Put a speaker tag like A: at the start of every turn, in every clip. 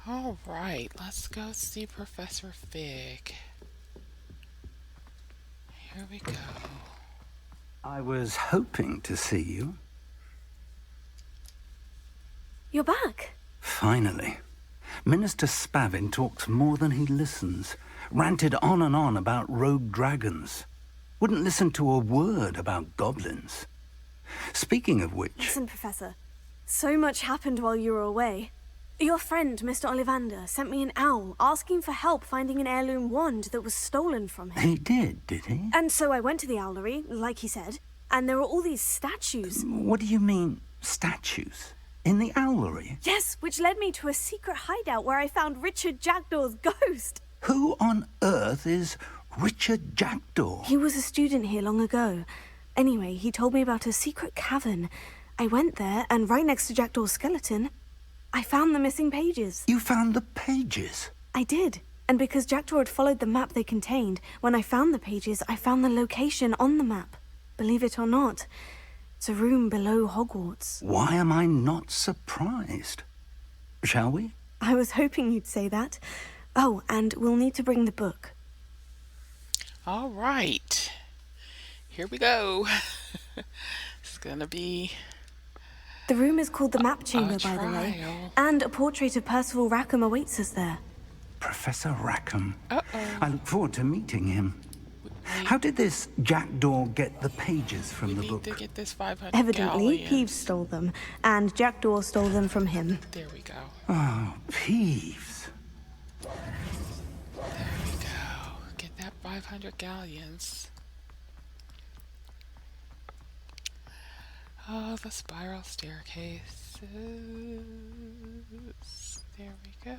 A: All right, let's go see Professor Fig. Here we go.
B: I was hoping to see you.
C: You're back.
B: Finally. Minister Spavin talks more than he listens. Ranted on and on about rogue dragons. Wouldn't listen to a word about goblins. Speaking of which...
C: Listen, Professor. So much happened while you were away. Your friend, Mr. Ollivander, sent me an owl asking for help finding an heirloom wand that was stolen from him.
B: He did he?
C: And so I went to the owlery, like he said, and there were all these statues.
B: What do you mean, statues? In the owlery?
C: Yes, which led me to a secret hideout where I found Richard Jackdaw's ghost.
B: Who on earth is Richard Jackdaw?
C: He was a student here long ago. Anyway, he told me about a secret cavern. I went there, and right next to Jackdaw's skeleton, I found the missing pages.
B: You found the pages?
C: I did. And because Jackdaw had followed the map they contained, when I found the pages, I found the location on the map. Believe it or not, it's a room below Hogwarts.
B: Why am I not surprised? Shall we?
C: I was hoping you'd say that. Oh, and we'll need to bring the book.
A: All right. Here we go. It's gonna be...
C: The room is called the Map Chamber, by the way.
A: trial.
C: And a portrait of Percival Rackham awaits us there.
B: Professor Rackham.
A: Uh-oh.
B: I look forward to meeting him. How did this Jackdaw get the pages from
A: We
B: the
A: need
B: book?
A: to get this 500
C: Evidently,
A: galleons.
C: Peeves stole them, and Jackdaw stole them from him.
A: There we go.
B: Oh, Peeves.
A: There we go. Get that 500 galleons. Oh, the spiral staircases. There we go.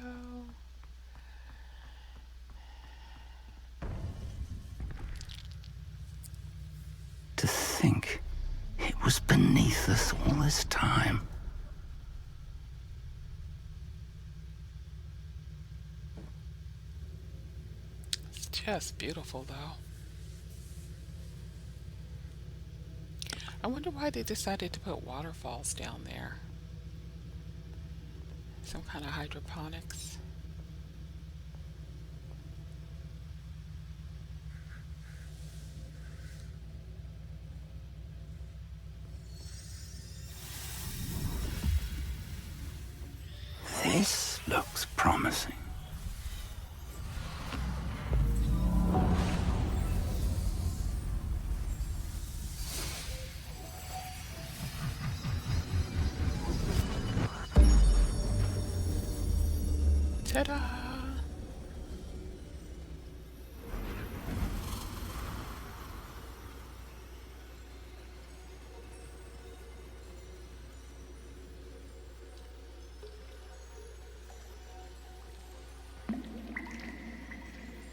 B: To think it was beneath us all this time.
A: It's just beautiful, though. I wonder why they decided to put waterfalls down there. Some kind of hydroponics.
B: This looks promising.
A: Ta-da!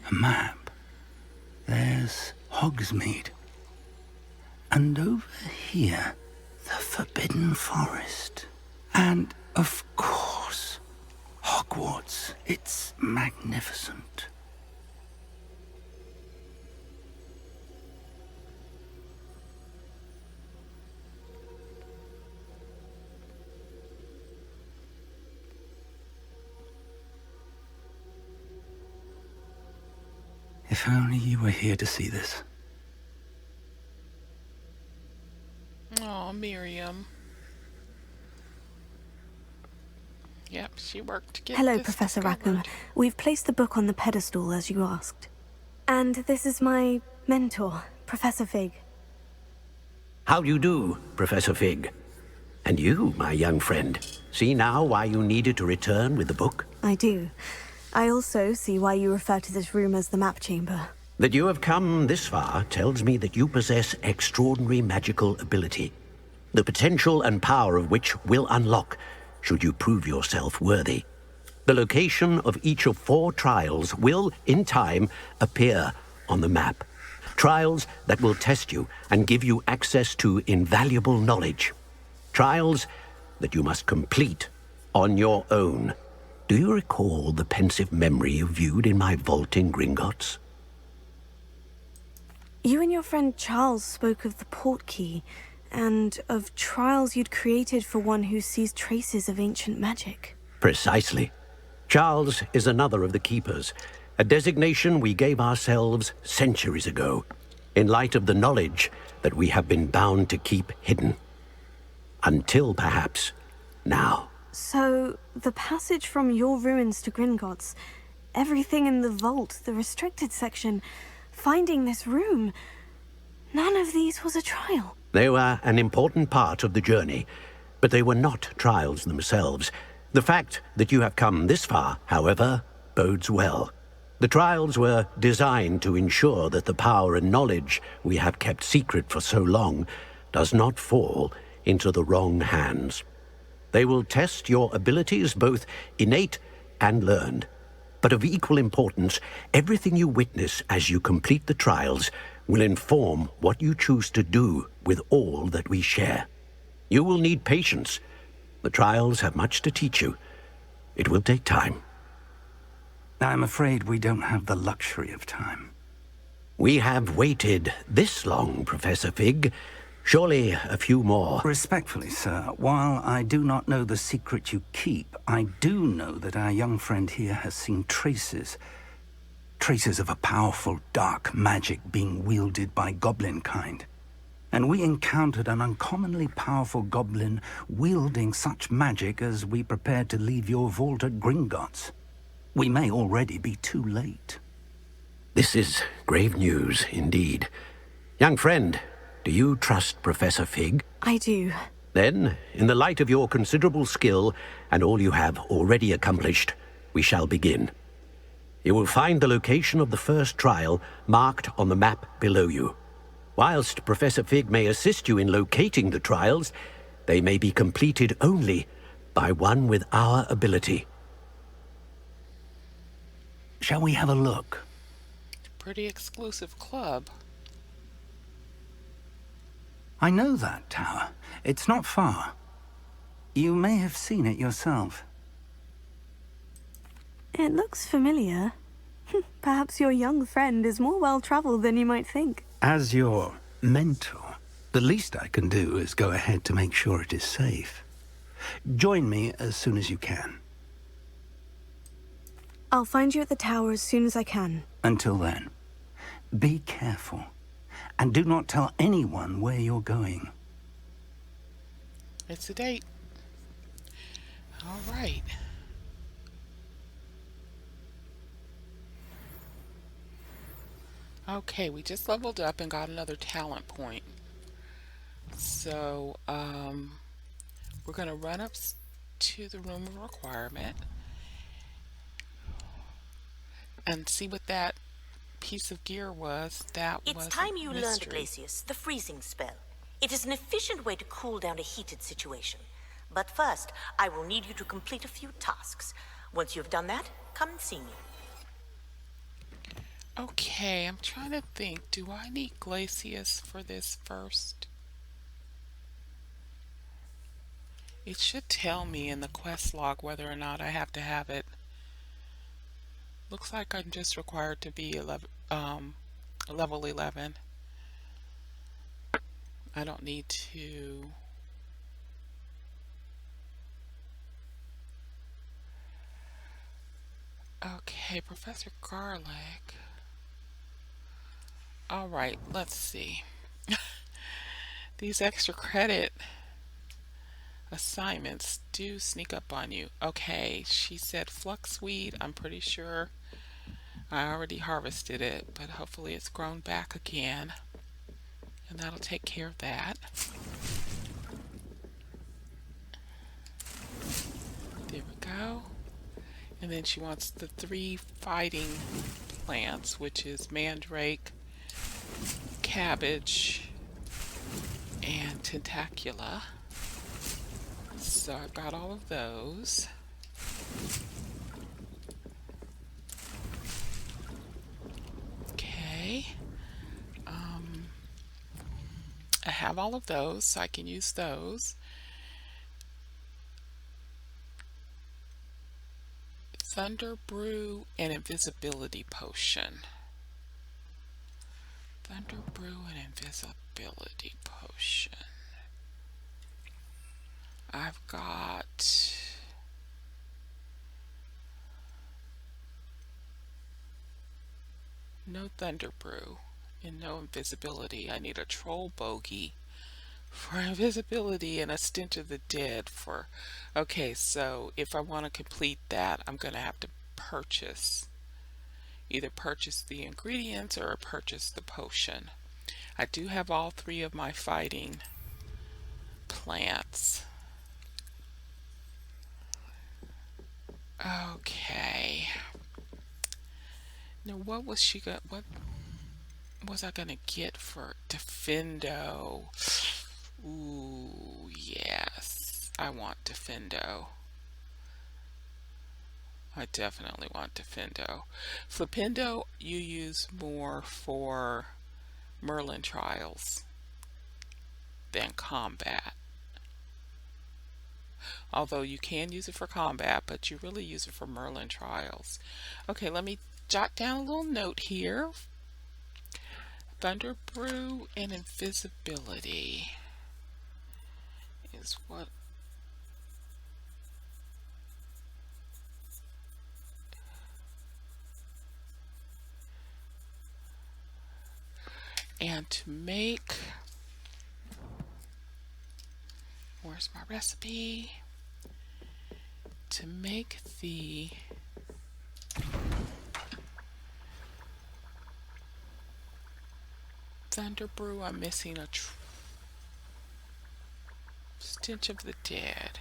B: A map. There's Hogsmeade. And over here, the Forbidden Forest. And, of course, Hogwarts. It's magnificent. If only you were here to see this.
A: Oh, Miriam. Yep, she worked to get
C: Hello,
A: this
C: Professor
A: discovered.
C: Rackham. We've placed the book on the pedestal, as you asked. And this is my mentor, Professor Fig.
D: How do you do, Professor Fig? And you, my young friend, see now why you needed to return with the book?
C: I do. I also see why you refer to this room as the Map Chamber.
D: That you have come this far tells me that you possess extraordinary magical ability, the potential and power of which will unlock should you prove yourself worthy. The location of each of 4 trials will, in time, appear on the map. Trials that will test you and give you access to invaluable knowledge. Trials that you must complete on your own. Do you recall the pensive memory you viewed in my vault in Gringotts?
C: You and your friend Charles spoke of the portkey, and of trials you'd created for one who sees traces of ancient magic.
D: Precisely. Charles is another of the keepers, a designation we gave ourselves centuries ago, in light of the knowledge that we have been bound to keep hidden. Until, perhaps, now.
C: So, the passage from your ruins to Gringotts, everything in the vault, the restricted section, finding this room, none of these was a trial.
D: They were an important part of the journey, but they were not trials themselves. The fact that you have come this far, however, bodes well. The trials were designed to ensure that the power and knowledge we have kept secret for so long does not fall into the wrong hands. They will test your abilities, both innate and learned. But of equal importance, everything you witness as you complete the trials will inform what you choose to do with all that we share. You will need patience. The trials have much to teach you. It will take time.
B: I'm afraid we don't have the luxury of time.
D: We have waited this long, Professor Fig. Surely a few more.
B: Respectfully, sir, while I do not know the secret you keep, I do know that our young friend here has seen traces of a powerful dark magic being wielded by goblin kind. And we encountered an uncommonly powerful goblin wielding such magic as we prepared to leave your vault at Gringotts. We may already be too late.
D: This is grave news, indeed. Young friend, do you trust Professor Fig?
C: I do.
D: Then, in the light of your considerable skill and all you have already accomplished, we shall begin. You will find the location of the first trial marked on the map below you. Whilst Professor Fig may assist you in locating the trials, they may be completed only by one with our ability.
B: Shall we have a look?
A: Pretty exclusive club.
B: I know that tower. It's not far. You may have seen it yourself.
C: It looks familiar. Perhaps your young friend is more well-traveled than you might think.
B: As your mentor, the least I can do is go ahead to make sure it is safe. Join me as soon as you can.
C: I'll find you at the tower as soon as I can.
B: Until then, be careful. And do not tell anyone where you're going.
A: It's a date. All right. Okay, we just leveled up and got another talent point. So, we're going to run up to the room of requirement and see what that piece of gear was.
E: It's time you learned, Glacius, the freezing spell. It is an efficient way to cool down a heated situation. But first, I will need you to complete a few tasks. Once you've done that, come and see me.
A: Okay, I'm trying to think. Do I need Glacius for this first? It should tell me in the quest log whether or not I have to have it. Looks like I'm just required to be level 11. I don't need to. Okay, Professor Garlic. Alright, let's see. These extra credit assignments do sneak up on you. Okay, she said fluxweed. I'm pretty sure I already harvested it, but hopefully it's grown back again. And that'll take care of that. There we go. And then she wants the 3 fighting plants, which is mandrake, cabbage, and tentacula. So I've got all of those. Okay. I have all of those, so I can use those. Thunder Brew and Invisibility Potion. Thunder Brew and Invisibility Potion. I've got no thunder brew, and no invisibility. I need a troll bogey for invisibility and a stench of the dead for... Okay, so if I want to complete that, I'm going to have to either purchase the ingredients or purchase the potion. I do have all three of my fighting plants. Okay. Now what was I gonna get for Defendo? Ooh, yes. I want Defendo. I definitely want Defendo. Flipendo you use more for Merlin trials than combat. Although you can use it for combat, but you really use it for Merlin trials. Okay, let me jot down a little note here. Thunder Brew and invisibility is what... And to make... Where's my recipe? To make the Thunder Brew, I'm missing a stench of the dead.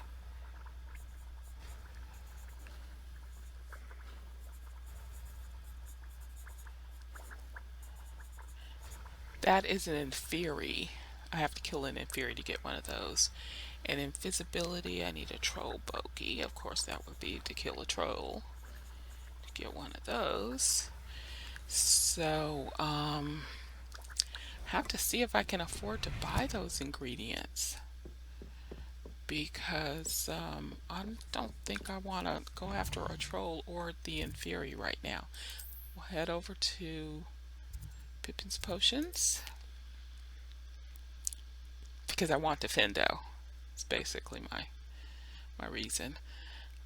A: That is an Inferi. I have to kill an Inferi to get one of those. And invisibility, I need a troll bogey. Of course, that would be to kill a troll to get one of those. So, have to see if I can afford to buy those ingredients, because I don't think I want to go after a troll or the Inferi right now. We'll head over to Pippin's Potions because I want Defendo. It's basically my reason.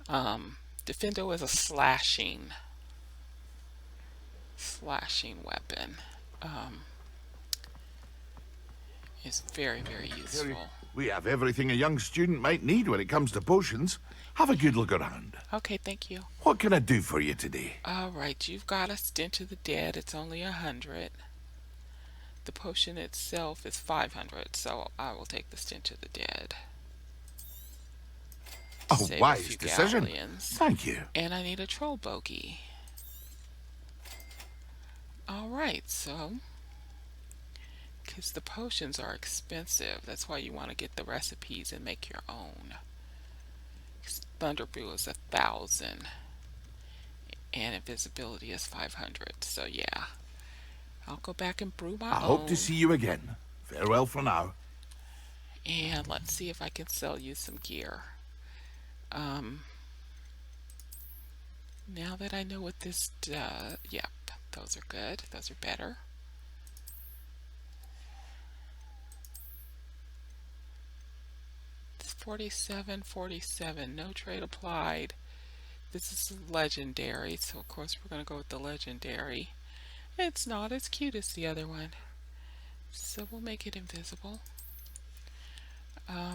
A: Defendo is a slashing weapon. It's very, very useful.
F: We have everything a young student might need when it comes to potions. Have a good look around.
A: Okay, thank you.
F: What can I do for you today?
A: Alright, you've got a Stench of the Dead. It's only 100. The potion itself is 500, so I will take the Stench of the Dead.
F: A wise decision.
A: Galleons.
F: Thank you.
A: And I need a troll bogey. Alright, so... because the potions are expensive. That's why you want to get the recipes and make your own. Thunder Brew is 1,000. And invisibility is 500. So yeah. I'll go back and brew my own.
F: I hope to see you again. Farewell for now.
A: And let's see if I can sell you some gear. Now that I know what this does, yep, those are good. Those are better. It's 47, no trade applied. This is legendary, so of course we're going to go with the legendary. It's not as cute as the other one, so we'll make it invisible. There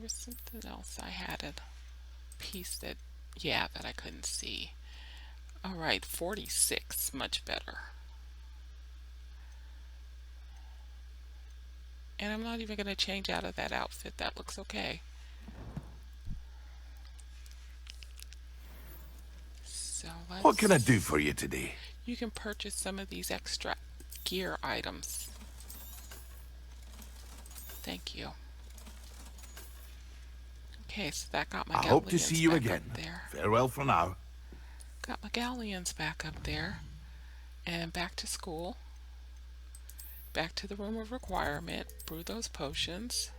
A: was something else I had, a piece that I couldn't see. Alright, 46, much better. And I'm not even going to change out of that outfit. That looks okay. So
F: what can I do for you today?
A: You can purchase some of these extra gear items. Thank you. Okay, so that got my
F: I
A: galleons
F: hope to see you
A: back
F: again.
A: Up there.
F: Farewell for now.
A: Got my galleons back up there. And back to school. Back to the room of requirement. Brew those potions.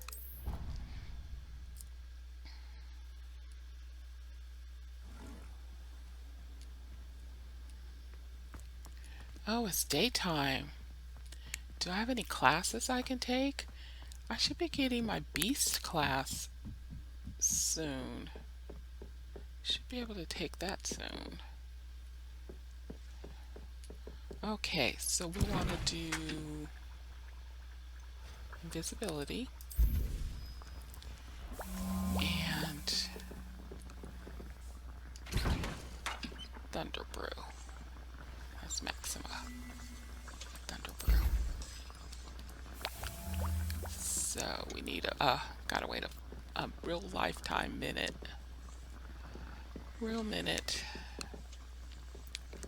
A: Oh, it's daytime. Do I have any classes I can take? I should be getting my beast class soon. Should be able to take that soon. Okay, so we want to do invisibility and thunder brew. That's Maxima. Thunder brew. So we need gotta wait a real lifetime minute. Real minute.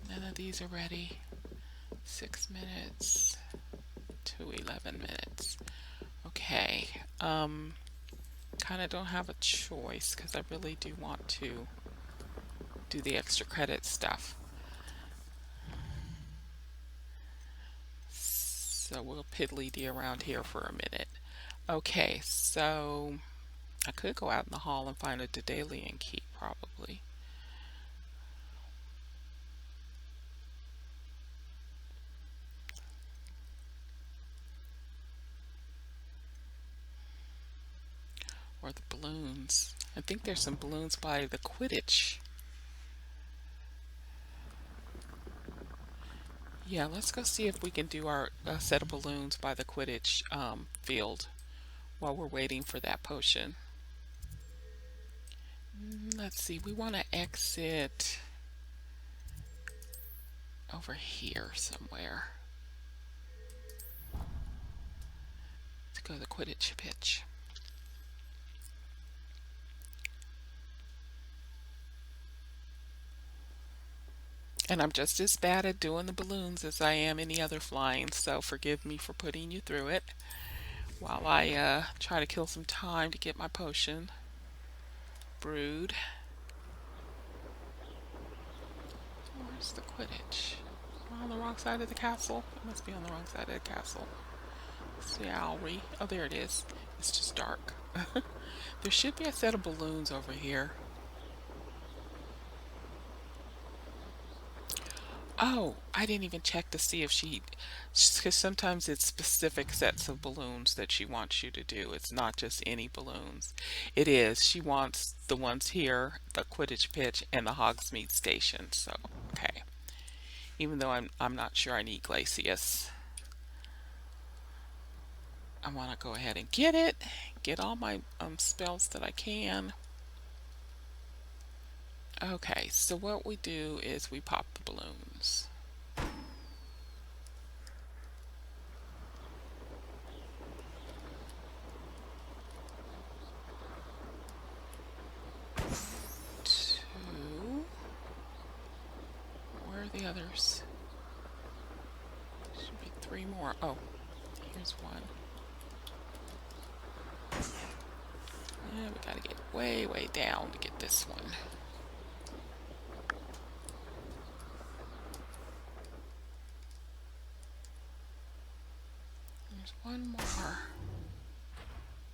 A: None of these are ready. 6 minutes to 11 minutes. Okay. Kind of don't have a choice because I really do want to do the extra credit stuff. So we'll piddly-dee around here for a minute. Okay, so I could go out in the hall and find a Daedalian key, probably. Or the balloons. I think there's some balloons by the Quidditch. Yeah, let's go see if we can do our set of balloons by the Quidditch field while we're waiting for that potion. Let's see, we want to exit over here somewhere to go to the Quidditch pitch. And I'm just as bad at doing the balloons as I am any other flying, so forgive me for putting you through it while I try to kill some time to get my potion brewed. Where's the Quidditch? Am I on the wrong side of the castle? It must be on the wrong side of the castle. Salary. Oh, there it is. It's just dark. There should be a set of balloons over here. Oh, I didn't even check to see if because sometimes it's specific sets of balloons that she wants you to do. It's not just any balloons. It is. She wants the ones here, the Quidditch pitch, and the Hogsmeade station. So, okay. Even though I'm not sure I need Glacius. I want to go ahead and get it. Get all my spells that I can. Okay, so what we do is we pop the balloons. Two. Where are the others? Should be 3 more. Oh, here's 1. Yeah, we gotta get way, way down to get this one. There's 1 more.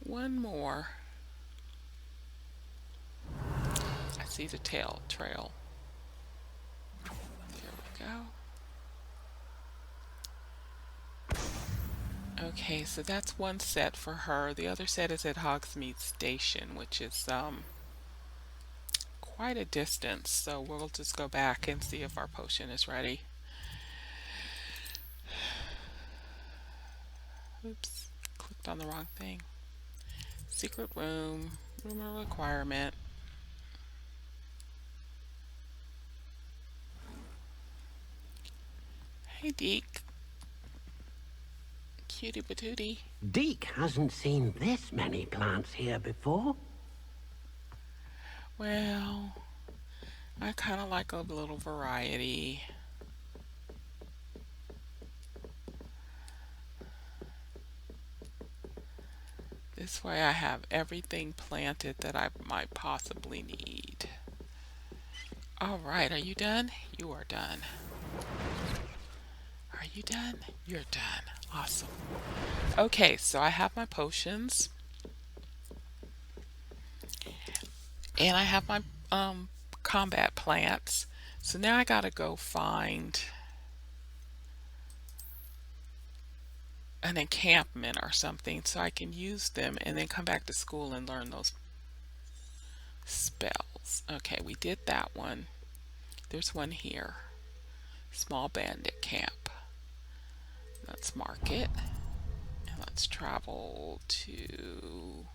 A: 1 more. I see the trail. There we go. Okay, so that's 1 set for her. The other set is at Hogsmeade Station, which is quite a distance. So we'll just go back and see if our potion is ready. Oops, clicked on the wrong thing. Secret room, rumor requirement. Hey, Deke. Cutie patootie.
D: Deke hasn't seen this many plants here before.
A: Well, I kind of like a little variety. This way I have everything planted that I might possibly need. All right, are you done? You are done. Are you done? You're done. Awesome. Okay, so I have my potions. And I have my combat plants. So now I gotta go find an encampment or something so I can use them and then come back to school and learn those spells. Okay, we did that one. There's one here. Small bandit camp. Let's mark it. And let's travel to...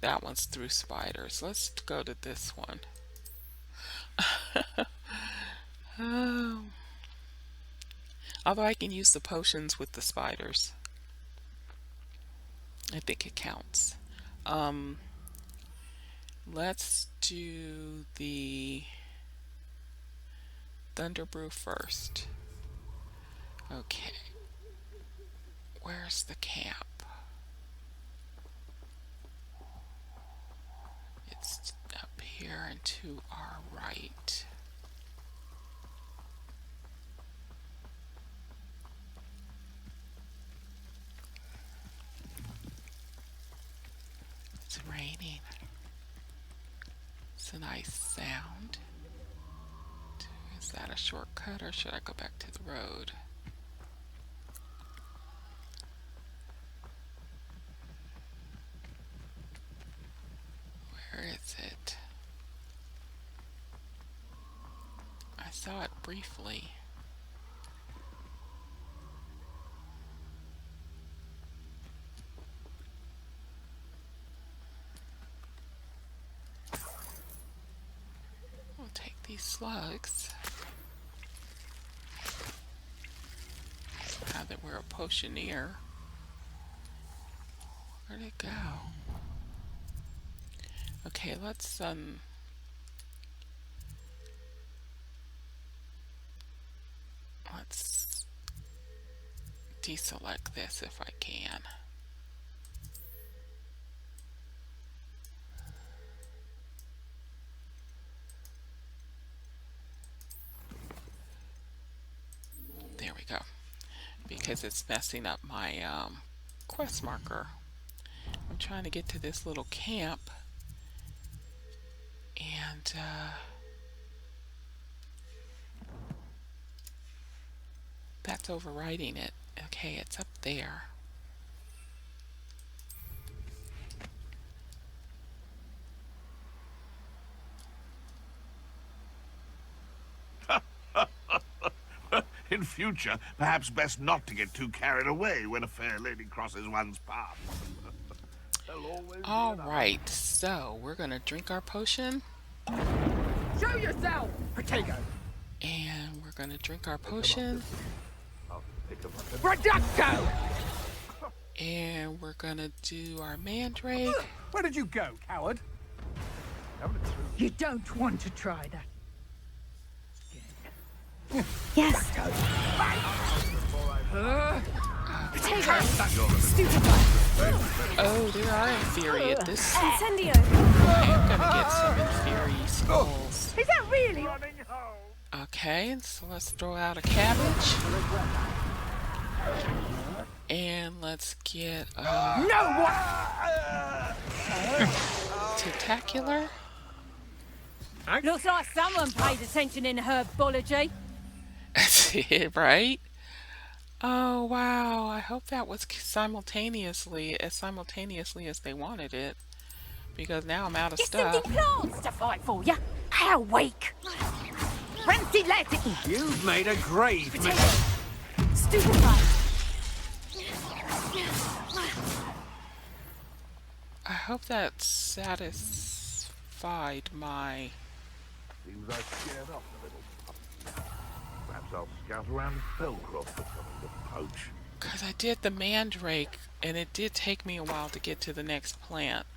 A: That one's through spiders. Let's go to this one. Although I can use the potions with the spiders. I think it counts. Let's do the Thunder Brew first. Okay. Where's the camp? It's up here and to our right. It's raining. It's a nice sound. Is that a shortcut or should I go back to the road? Where is it? I saw it briefly. We'll take these slugs. Now that we're a potioneer. Where'd it go? Okay, let's deselect this if I can. There we go. Because it's messing up my quest marker. I'm trying to get to this little camp and that's overriding it. Okay, it's up there.
F: In future, perhaps best not to get too carried away when a fair lady crosses one's path.
A: All right, so we're gonna drink our potion.
G: Show yourself, potato.
A: And we're gonna drink our potion.
G: Reducto.
A: And we're gonna do our mandrake.
G: Where did you go, coward? You don't want to try that.
C: Yes.
G: Potato.
A: Oh, there are inferi at this.
C: Incendio.
A: I'm gonna get some inferi skulls.
G: Is that really?
A: Okay, so let's throw out a cabbage. And let's get
G: No what?
A: tentacular.
H: Looks like someone paid attention in herbology.
A: Right? Oh wow, I hope that was simultaneously as they wanted it. Because now I'm out of
H: It's
A: stuff.
H: the plants to fight for ya. How weak. Fancy letting.
G: You've made a grave
H: Stupefied.
A: I hope that satisfied my...
F: Seems I've scared off a little. Perhaps I'll scout around Spellcroft for something to poach.
A: Because I did the mandrake, and it did take me a while to get to the next plant.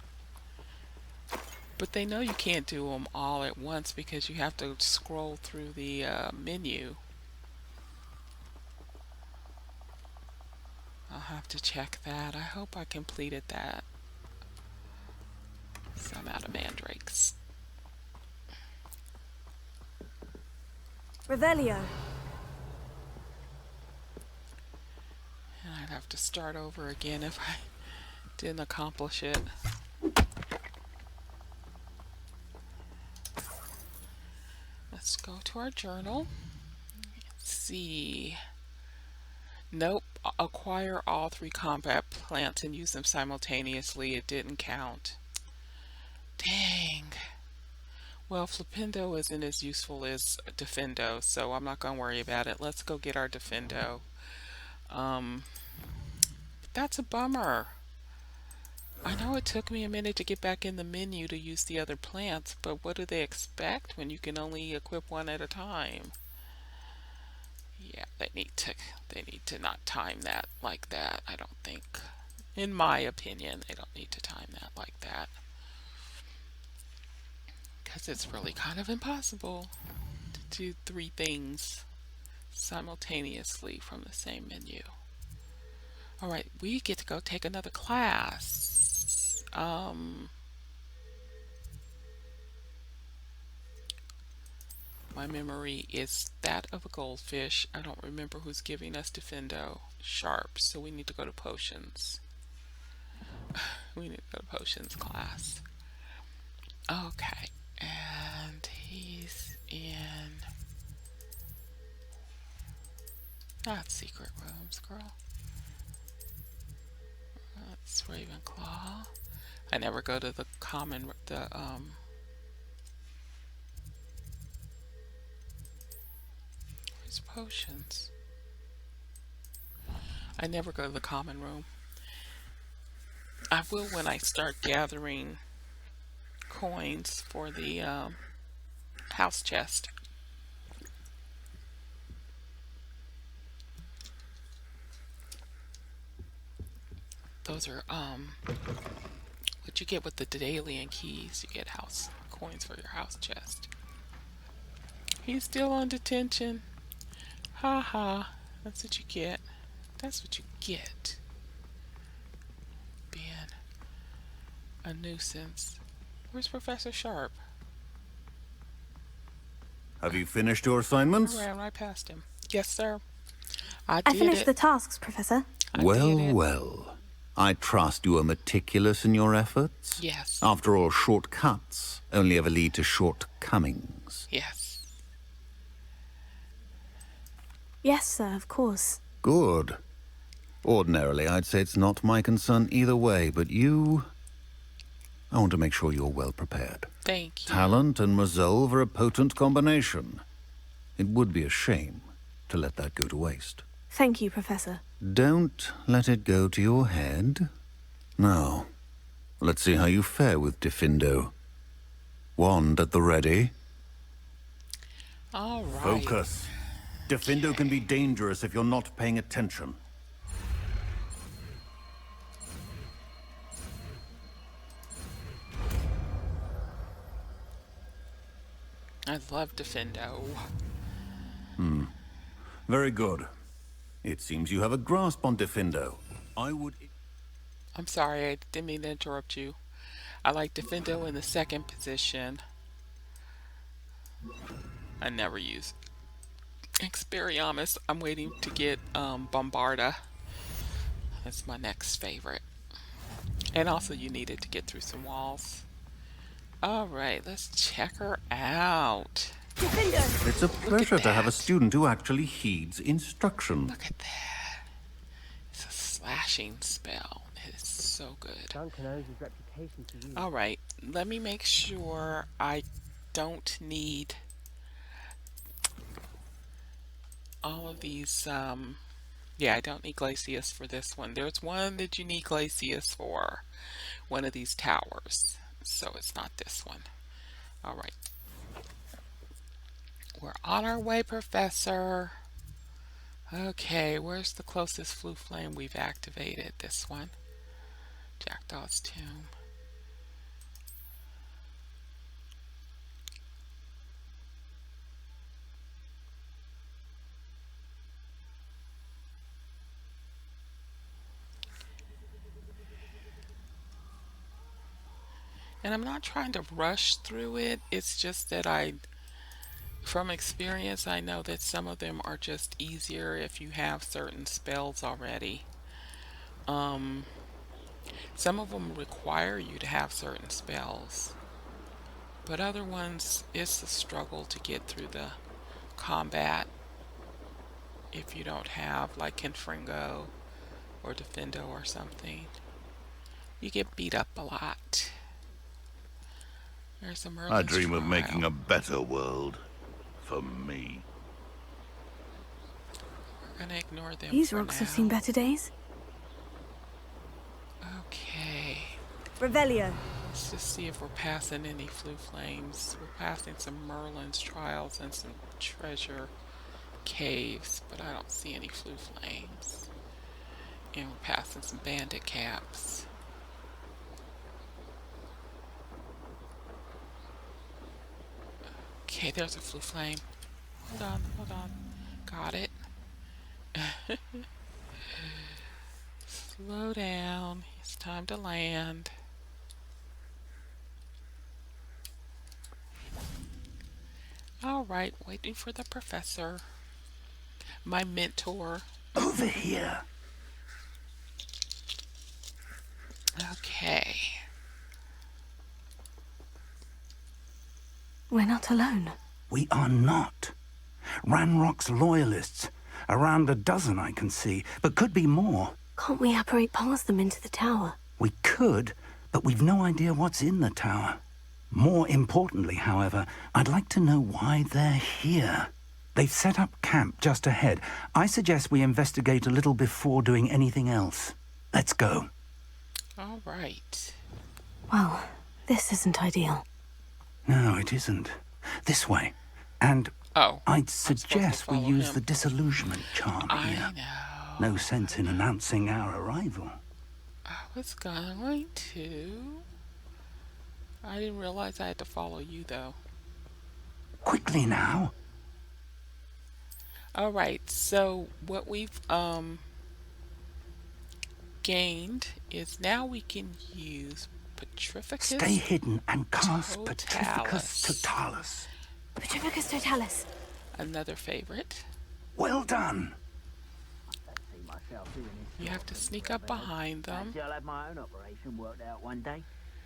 A: But they know you can't do them all at once because you have to scroll through the menu. I'll have to check that. I hope I completed that. So I'm out of mandrakes.
C: Revelio.
A: And I'd have to start over again if I didn't accomplish it. Let's go to our journal. Let's see. Nope. Acquire all 3 combat plants and use them simultaneously. It didn't count. Dang. Well, Flipendo isn't as useful as Defendo, so I'm not gonna worry about it. Let's go get our Defendo. Um, that's a bummer. I know it took me a minute to get back in the menu to use the other plants, but what do they expect when you can only equip one at a time? Yeah, they need to not time that like that, I don't think. In my opinion, they don't need to time that like that. Because it's really kind of impossible to do three things simultaneously from the same menu. Alright, we get to go take another class. My memory is that of a goldfish. I don't remember who's giving us Defendo. Sharp, so we need to go to potions. We need to go to potions class. Okay, and he's in... not secret rooms, girl. That's Ravenclaw. I never go to the common, where's potions? I never go to the common room. I will when I start gathering coins for the house chest. Those are what you get with the Daedalian keys. You get house coins for your house chest. He's still on detention. Ha ha. That's what you get. That's what you get. Being a nuisance. Where's Professor Sharp?
I: Have you finished your
A: I
I: assignments?
A: ran right past him. Yes, sir. I
C: I
A: did
C: finished
A: it.
C: the tasks, Professor.
A: I
I: Well,
A: did it.
I: well. I trust you are meticulous in your efforts.
A: Yes.
I: After all, shortcuts only ever lead to shortcomings.
A: Yes.
C: Yes, sir, of course.
I: Good. Ordinarily, I'd say it's not my concern either way, but you... I want to make sure you're well prepared.
A: Thank you.
I: Talent and resolve are a potent combination. It would be a shame to let that go to waste.
C: Thank you, Professor.
I: Don't let it go to your head. Now, let's see how you fare with Defendo. Wand at the ready.
A: All right.
I: Focus. Defendo can be dangerous if you're not paying attention.
A: I love Defendo.
I: Very good. It seems you have a grasp on Defendo. I would...
A: I'm sorry, I didn't mean to interrupt you. I like Defendo in the second position. I never use Expelliarmus. I'm waiting to get Bombarda. That's my next favorite. And also you needed to get through some walls. Alright, let's check her out.
I: It's a pleasure to have a student who actually heeds instruction.
A: Look at that. It's a slashing spell. It's so good.
J: Duncan owes his reputation to you.
A: Alright, let me make sure I don't need all of these. Yeah, I don't need Glacius for this one. There's one that you need Glacius for. One of these towers. So it's not this one. Alright. We're on our way, Professor. Okay, where's the closest Flue Flame we've activated? This one. Jackdaw's Tomb. And I'm not trying to rush through it. It's just that from experience, I know that some of them are just easier if you have certain spells already. Some of them require you to have certain spells. But other ones, it's a struggle to get through the combat if you don't have like Confringo or Defendo or something. You get beat up a lot. There's a
F: I
A: Merlin's
F: dream of
A: trial.
F: making a better world. For me.
A: We're gonna ignore them
C: These
A: for
C: rocks
A: now.
C: have seen better days.
A: Okay.
C: Revelio.
A: Let's just see if we're passing any flue flames. We're passing some Merlin's trials and some treasure caves, but I don't see any flue flames. And we're passing some bandit caps. Okay, there's a flue flame. Hold on, hold on. Got it. Slow down. It's time to land. All right, waiting for the professor. My mentor.
B: Over here.
A: Okay.
C: We're not alone.
B: We are not. Ranrock's loyalists. Around a dozen I can see, but could be more.
C: Can't we apparate past them into the tower?
B: We could, but we've no idea what's in the tower. More importantly, however, I'd like to know why they're here. They've set up camp just ahead. I suggest we investigate a little before doing anything else. Let's go.
A: All right.
C: Well, this isn't ideal.
B: No, it isn't. This way. And I'd suggest we use the disillusionment charm here.
A: I know.
B: No sense in announcing our arrival.
A: I was going to. I didn't realize I had to follow you, though.
B: Quickly now.
A: All right, so what we've gained is now we can use Petrificus.
B: Stay hidden and cast Petrificus Totalis.
C: Petrificus Totalis.
A: Another favorite.
B: Well done.
A: You have to sneak up behind them.
K: I'll have my own operation worked out one day.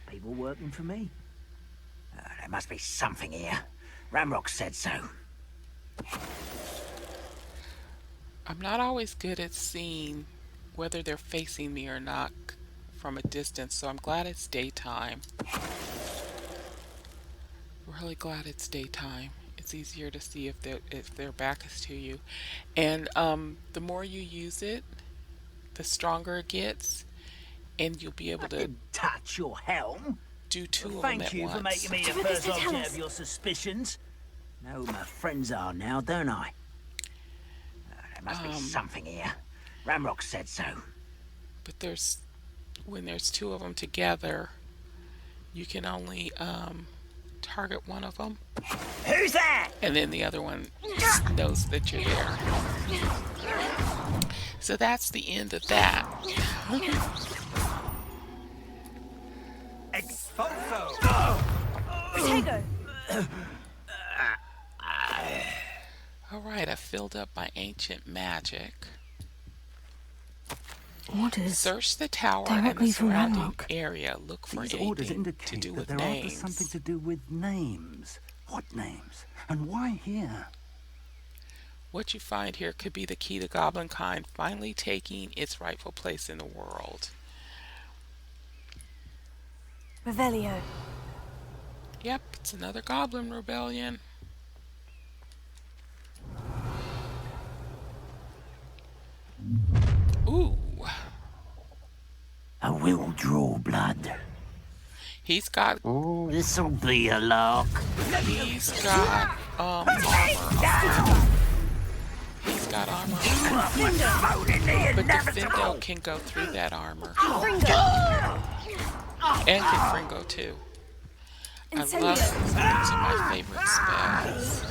K: People working for me. There must be something here. Ramrock said so.
A: I'm not always good at seeing whether they're facing me or not from a distance, so I'm glad it's daytime. Really glad it's daytime. It's easier to see if their back is to you. And the more you use it, the stronger it gets, and you'll be able to
K: touch your helm.
A: Do two of them
K: Thank
A: at
K: you
A: once.
K: for making me the first object of your suspicions. Know who my friends are now, don't I? There must be something here. Ramrock said so.
A: But when there's two of them together, you can only target one of them.
K: Who's that?
A: And then the other one knows that you're there. So that's the end of that.
K: Expulso!
C: Protego!
A: Alright, I filled up my ancient magic.
C: Orders.
A: Search the tower and the
C: Directly from
A: surrounding
C: Ranrock.
A: area. Look for
B: These orders
A: anything to
B: indicate
A: do
B: that
A: with
B: they're after
A: names.
B: something to do with names. What names? And why here?
A: What you find here could be the key to Goblinkind finally taking its rightful place in the world.
C: Revelio.
A: Yep, it's another Goblin Rebellion. Ooh.
K: I will draw blood.
A: He's got...
K: Oh, this'll be a lark.
A: He's got, armor. He's got armor. But Defendo can go through that armor. And Confringo, too. I love these. These are my favorite spells.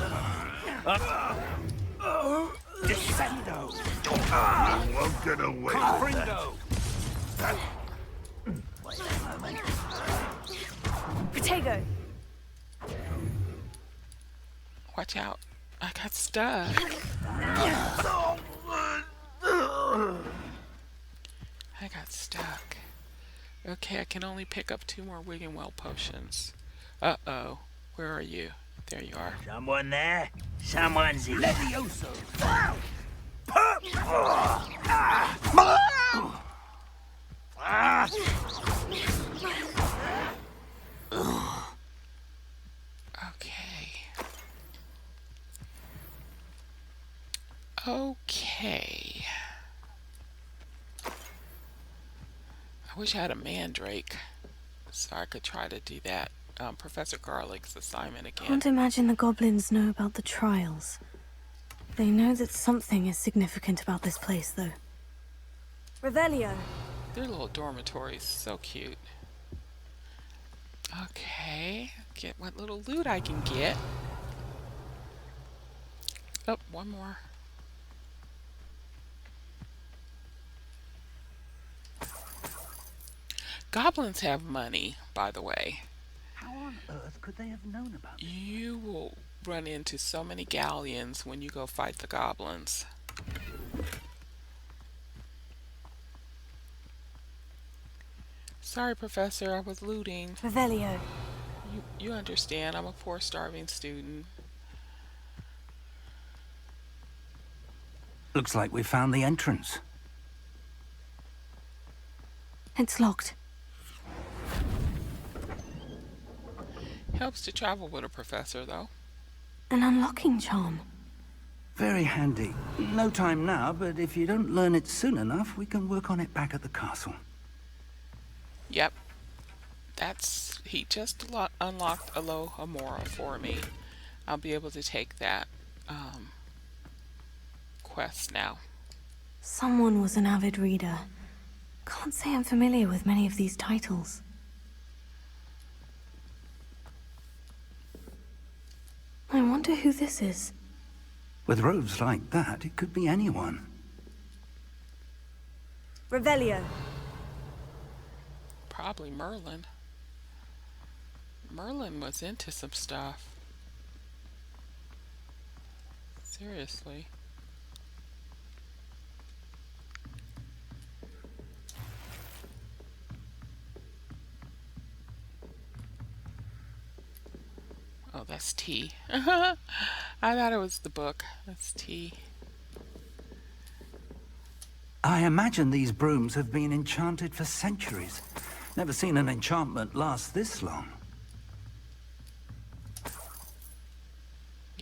F: Defendo! You won't get away with that.
C: Protego.
A: Watch out. I got stuck. I got stuck. Okay, I can only pick up 2 more Wiggenwell potions. Uh-oh. Where are you? There you are.
K: Someone there? Someone's here. Levioso!
A: Okay. I wish I had a mandrake so I could try to do that Professor Garlick's assignment again.
C: Can't imagine the goblins know about the trials. They know that something is significant about this place, though. Revelio.
A: Their little dormitories, so cute. Okay, get what little loot I can get. Oh, one more. Goblins have money, by the way.
G: How on earth could they have known about it?
A: You will run into so many galleons when you go fight the goblins. Sorry, Professor, I was looting.
C: Revelio.
A: You understand, I'm a poor, starving student.
B: Looks like we found the entrance.
C: It's locked.
A: Helps to travel with a professor, though.
C: An unlocking charm.
B: Very handy. No time now, but if you don't learn it soon enough, we can work on it back at the castle.
A: Yep. He just unlocked Alohomora for me. I'll be able to take that quest now.
C: Someone was an avid reader. Can't say I'm familiar with many of these titles. I wonder who this is.
B: With robes like that, it could be anyone.
C: Revelio.
A: Probably Merlin. Merlin was into some stuff. Seriously. Oh, that's tea. I thought it was the book. That's tea.
B: I imagine these brooms have been enchanted for centuries. Never seen an enchantment last this long.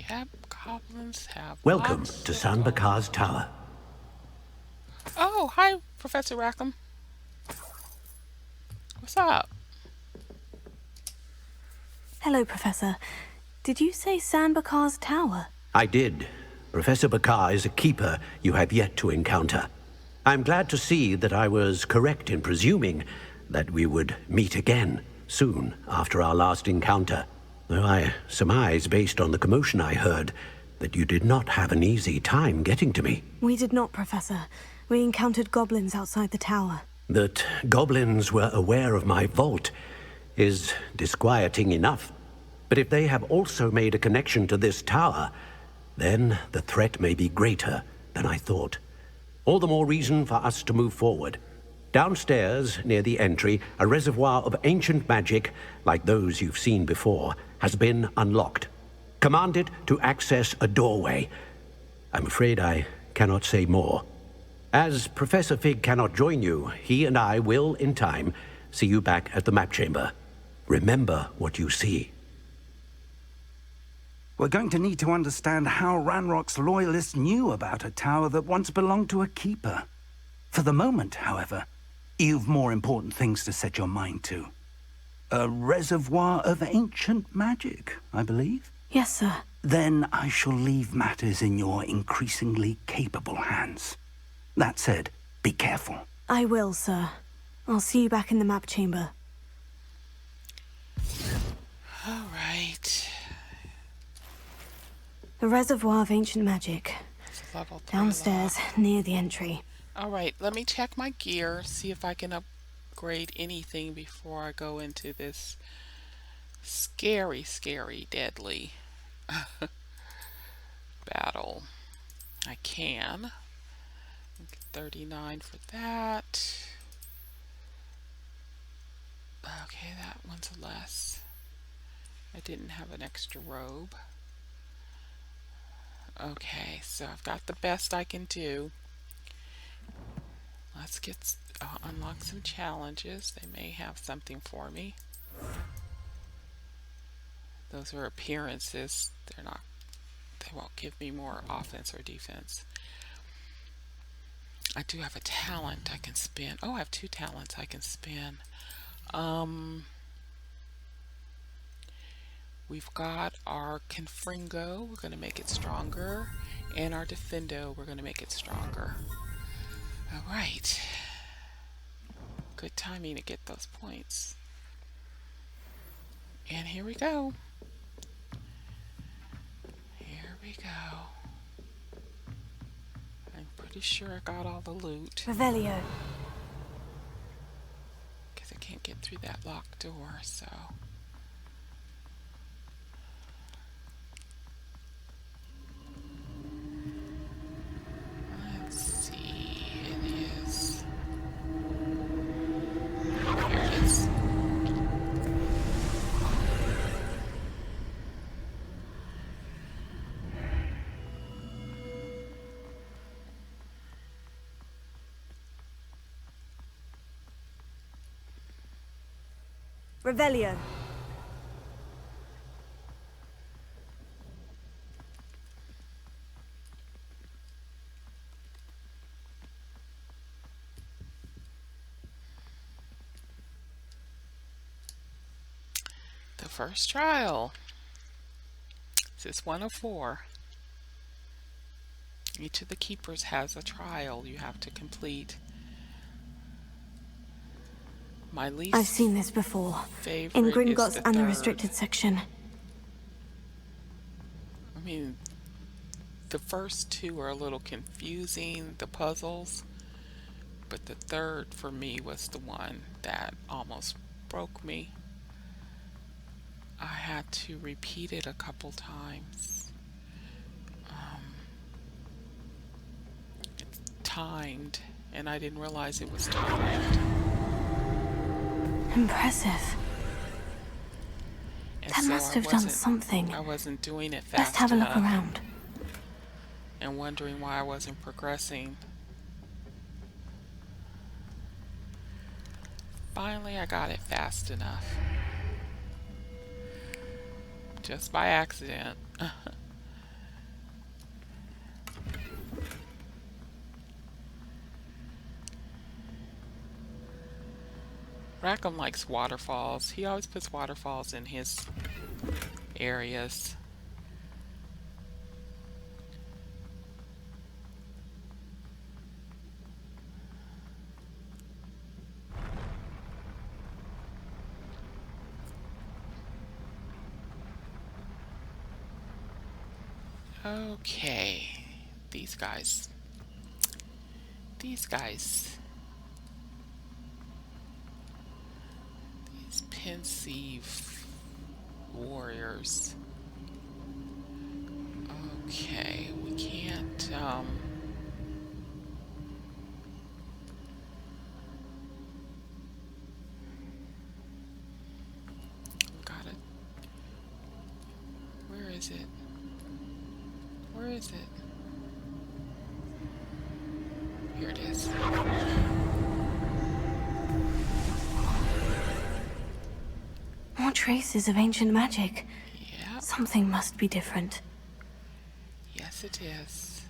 A: Yep, goblins have
D: Welcome
A: lots
D: to
A: of
D: San
A: gold.
D: Bakar's Tower.
A: Oh, hi, Professor Rackham. What's up?
C: Hello, Professor. Did you say San Bakar's Tower?
D: I did. Professor Bakar is a keeper you have yet to encounter. I'm glad to see that I was correct in presuming that we would meet again soon after our last encounter. Though I surmise, based on the commotion I heard, that you did not have an easy time getting to me.
C: We did not, Professor. We encountered goblins outside the tower.
D: That goblins were aware of my vault is disquieting enough. But if they have also made a connection to this tower, then the threat may be greater than I thought. All the more reason for us to move forward. Downstairs, near the entry, a reservoir of ancient magic, like those you've seen before, has been unlocked. Commanded to access a doorway. I'm afraid I cannot say more. As Professor Fig cannot join you, he and I will, in time, see you back at the map chamber. Remember what you see.
B: We're going to need to understand how Ranrock's loyalists knew about a tower that once belonged to a keeper. For the moment, however, you've more important things to set your mind to. A reservoir of ancient magic, I believe?
C: Yes, sir.
B: Then I shall leave matters in your increasingly capable hands. That said, be careful.
C: I will, sir. I'll see you back in the map chamber.
A: All right.
C: The reservoir of ancient magic.
A: Level 3
C: Downstairs, near the entry.
A: All right, let me check my gear, see if I can upgrade anything before I go into this scary, deadly battle. I can. 39 for that. Okay, that one's less. I didn't have an extra robe. Okay, so I've got the best I can do. Let's get unlock some challenges. They may have something for me. Those are appearances. They won't give me more offense or defense. I do have a talent I can spin. Oh, I have 2 talents I can spin. Um, we've got our Confringo. We're going to make it stronger. And our Defendo. We're going to make it stronger. All right. Good timing to get those points. And here we go. Here we go. I'm pretty sure I got all the loot.
C: Revelio.
A: Because I can't get through that locked door, so. Let's see. It is. Here it is.
C: Revelio.
A: The first trial. This is 1 of 4. Each of the keepers has a trial you have to complete. My least
C: I've seen this before.
A: favorite
C: In
A: is
C: Gringotts
A: the
C: and the
A: third.
C: restricted section.
A: I mean, the first 2 are a little confusing, the puzzles, but the third for me was the one that almost broke me. I had to repeat it a couple times. It's timed, and I didn't realize it was timed.
C: Impressive.
A: And
C: That
A: so
C: must have done something.
A: I wasn't doing it fast
C: Let's have a look
A: enough
C: around.
A: and wondering why I wasn't progressing. Finally, I got it fast enough. Just by accident. Rackham likes waterfalls. He always puts waterfalls in his areas. Okay, these guys. These pensive warriors. Okay, we can't, got it. Where is it? Where is it? Here it is.
C: More traces of ancient magic.
A: Yeah.
C: Something must be different.
A: Yes, it is.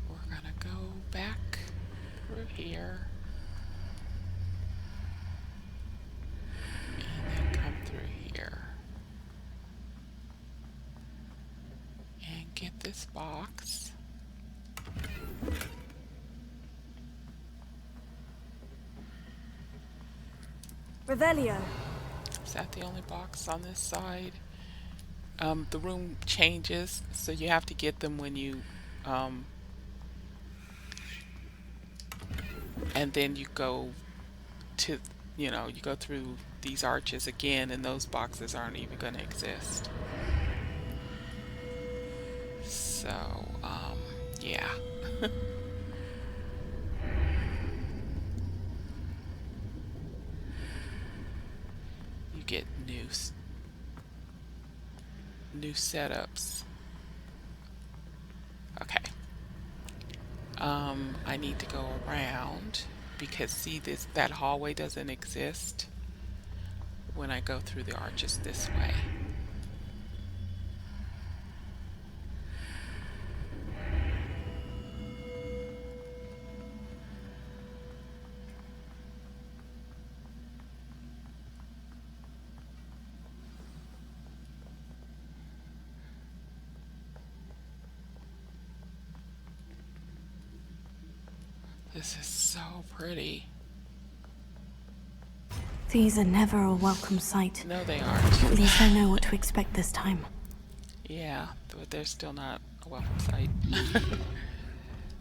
A: We're gonna go back through here. And then come through here. And get this box.
C: Revelio.
A: Is that the only box on this side? The room changes, so you have to get them when you, and then you go to, you go through these arches again, and those boxes aren't even going to exist. So, yeah. You get new setups. Okay. I need to go around because see that hallway doesn't exist when I go through the arches this way. This is so pretty.
C: These are never a welcome sight.
A: No, they aren't.
C: At least I know what to expect this time.
A: Yeah, but they're still not a welcome sight.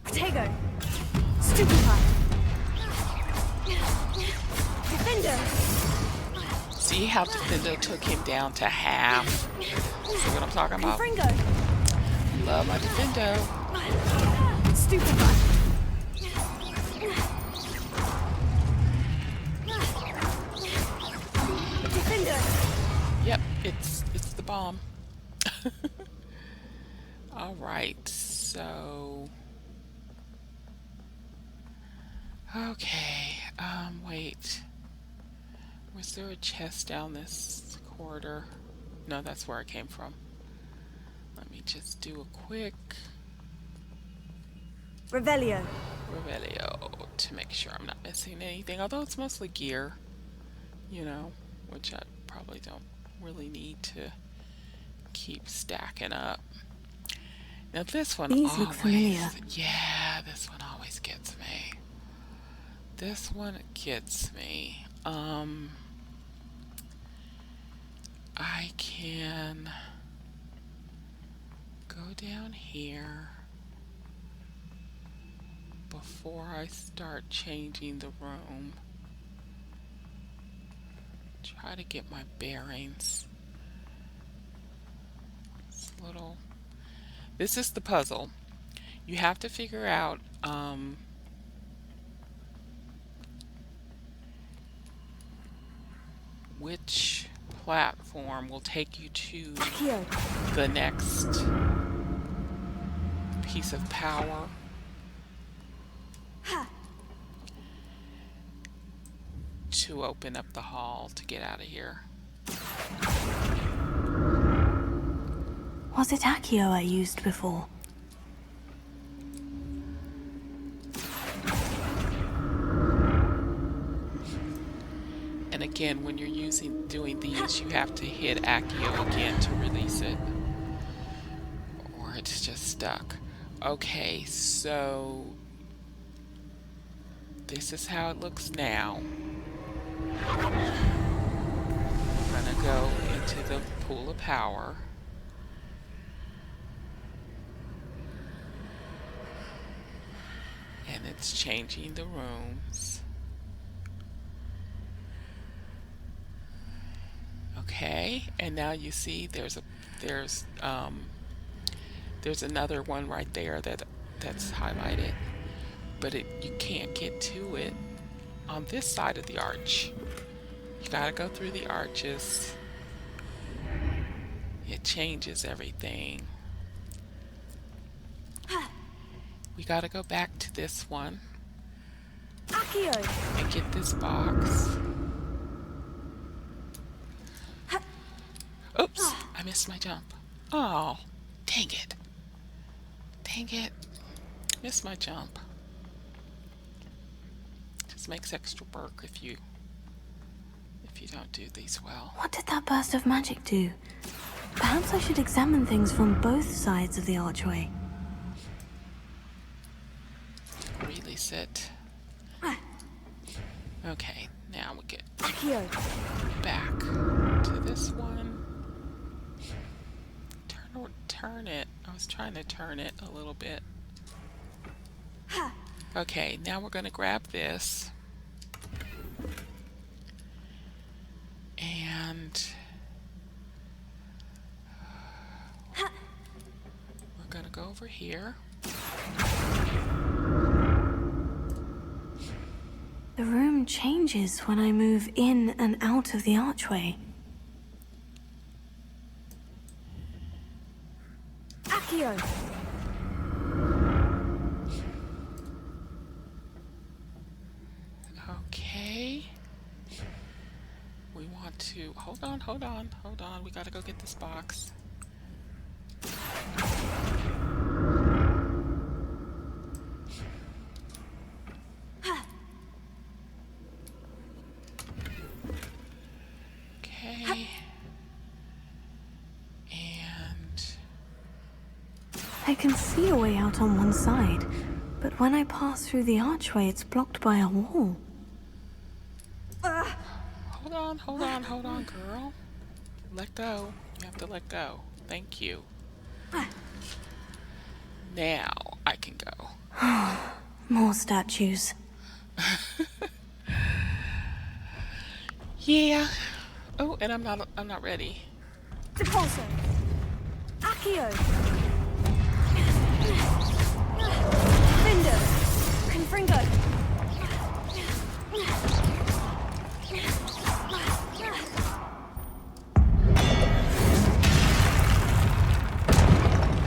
C: Protego! Stupefy! Defender!
A: See how Defendo took him down to half? See what I'm talking about?
C: Fringo!
A: Love my Defendo.
C: Stupefy! Defender!
A: Yep, it's the bomb. All right, so okay. Wait. Was there a chest down this corridor? No, that's where I came from. Let me just do a quick
C: Revelio
A: to make sure I'm not missing anything. Although it's mostly gear, you know, which I probably don't really need to keep stacking up. Now this one
C: These
A: always,
C: look familiar.
A: yeah, this one always gets me. This one gets me. I can go down here before I start changing the room. Try to get my bearings. This is the puzzle. You have to figure out which platform will take you to the next piece of power. To open up the hall to get out of here.
C: Was it Accio I used before?
A: And again, when you're doing these, you have to hit Accio again to release it, or it's just stuck. Okay, so this is how it looks now. I'm gonna go into the pool of power. And it's changing the rooms. Okay, and now you see there's another one right there that's highlighted, but you can't get to it on this side of the arch. You gotta go through the arches. It changes everything. We gotta go back to this one and get this box. Oops, I missed my jump. Oh, dang it. Dang it. Missed my jump. Just makes extra work if you don't do these well.
C: What did that burst of magic do? Perhaps I should examine things from both sides of the archway.
A: Release it. Okay, now we get back to this one. Turn it. I was trying to turn it a little bit. Okay, now we're going to grab this. And we're going to go over here.
C: The room changes when I move in and out of the archway. Accio!
A: Okay. We want to... Hold on. We gotta go get this box. Okay. And...
C: I can see a way out on one side, But when I pass through the archway, it's blocked by a wall.
A: Hold on, girl. Let go. You have to let go. Thank you. Now I can go.
C: More statues.
A: Yeah. Oh, and I'm not ready.
C: Depulso. Accio. Findo. Confringo.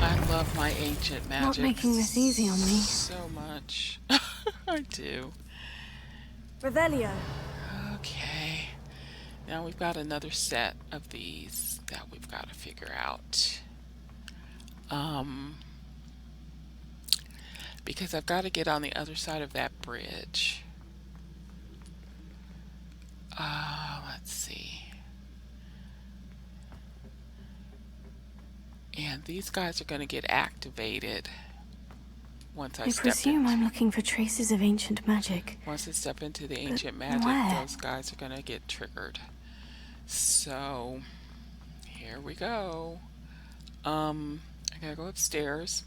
A: I love my ancient magic.
C: Not making this easy on me.
A: So much. I do.
C: Revelio.
A: Okay. Now we've got another set of these that we've got to figure out. Because I've got to get on the other side of that bridge. Let's see. And these guys are going to get activated once I
C: presume I'm looking for traces of ancient magic.
A: Once I step into the ancient magic, those guys are going to get triggered. So, here we go. I gotta go upstairs.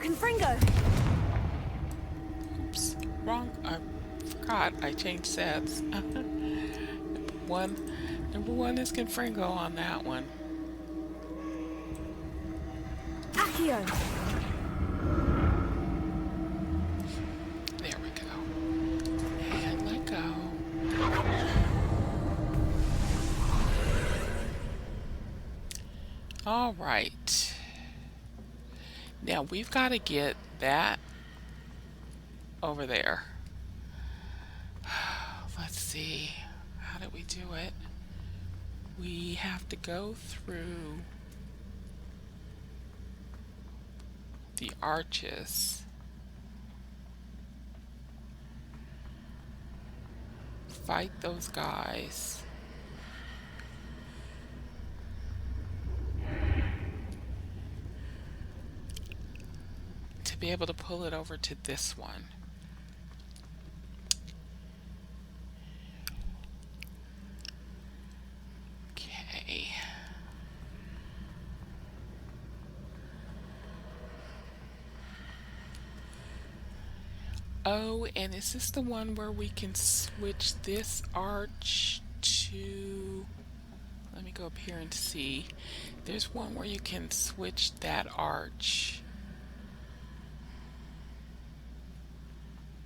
C: Confringo.
A: Oops, wrong. I forgot. I changed sets. Number one is Confringo on that one.
C: Accio.
A: There we go. And let go. All right. Now we've got to get that over there. Let's see. How did we do it? We have to go through the arches. Fight those guys. To be able to pull it over to this one. Okay. Oh, and is this the one where we can switch this arch to... Let me go up here and see. There's one where you can switch that arch.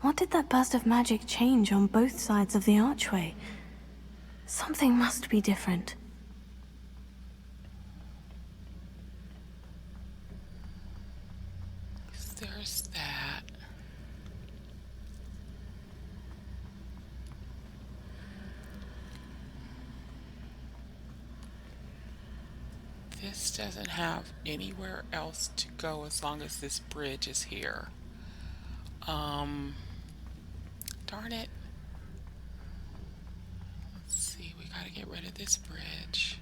C: What did that burst of magic change on both sides of the archway? Something must be different.
A: There's that. This doesn't have anywhere else to go as long as this bridge is here. Darn it. Let's see, we gotta get rid of this bridge.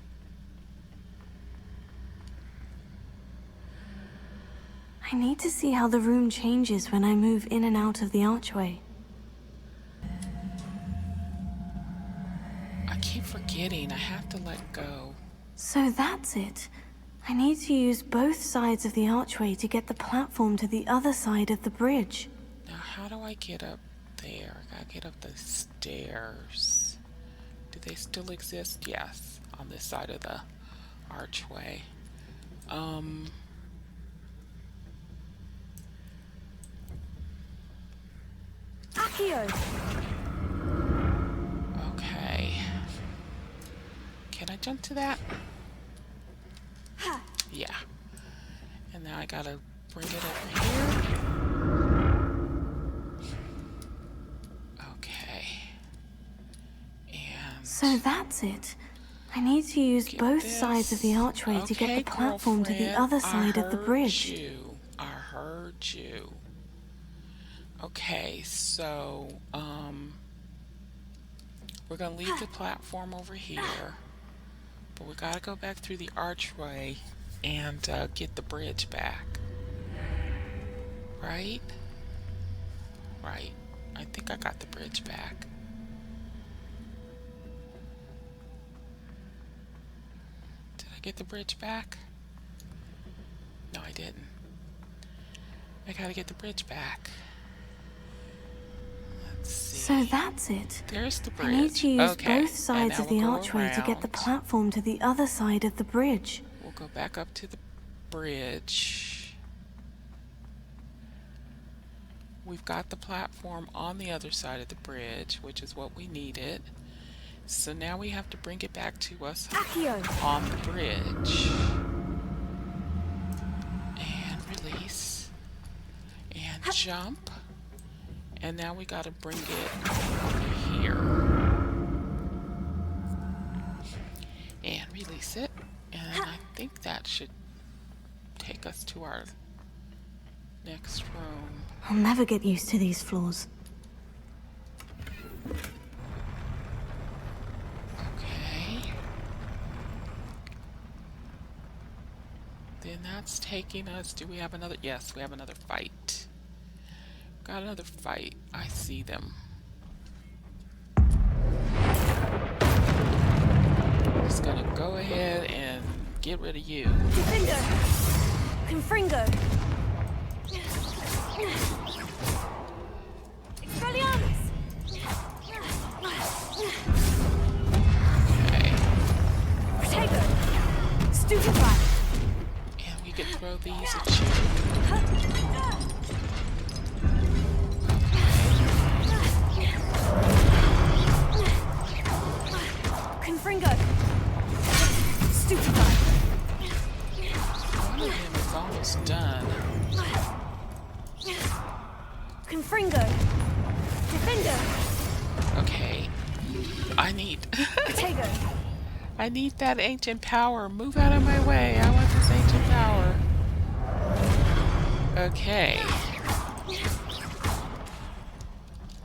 C: I need to see how the room changes when I move in and out of the archway.
A: I keep forgetting, I have to let go.
C: So that's it. I need to use both sides of the archway to get the platform to the other side of the bridge.
A: Now how do I get up there? I gotta get up the stairs. Do they still exist? Yes, on this side of the archway.
C: Accio.
A: Okay. Can I jump to that? Yeah. And now I gotta bring it over here.
C: So that's it. I need to use both sides of the archway to get the platform to the other side of the bridge.
A: I heard you. Okay, so we're gonna leave the platform over here, but we gotta go back through the archway and get the bridge back. Right? Right. I think I got the bridge back. Did I get the bridge back? No, I didn't. I gotta get the bridge back. Let's see.
C: So that's it.
A: There's the bridge.
C: I need to use
A: okay.
C: both sides of the archway to get the platform to the other side of the bridge.
A: We'll go back up to the bridge. We've got the platform on the other side of the bridge, which is what we needed. So now we have to bring it back to us on the bridge. And release. And jump. And now we gotta bring it over here. And release it. And I think that should take us to our next room.
C: I'll never get used to these floors.
A: Okay. Then that's taking us... Do we have another... Yes, we have another fight. Got another fight. I see them. Just gonna go ahead and get rid of you.
C: Defender! Confringo! Expelliarmus!
A: Okay.
C: Protego! Stupefy!
A: And we can throw these at you.
C: Confringo! Stupefy!
A: One of them is almost done.
C: Confringo! Defender!
A: Okay. I need...
C: Protego!
A: I need that ancient power. Move out of my way. I want this ancient power. Okay.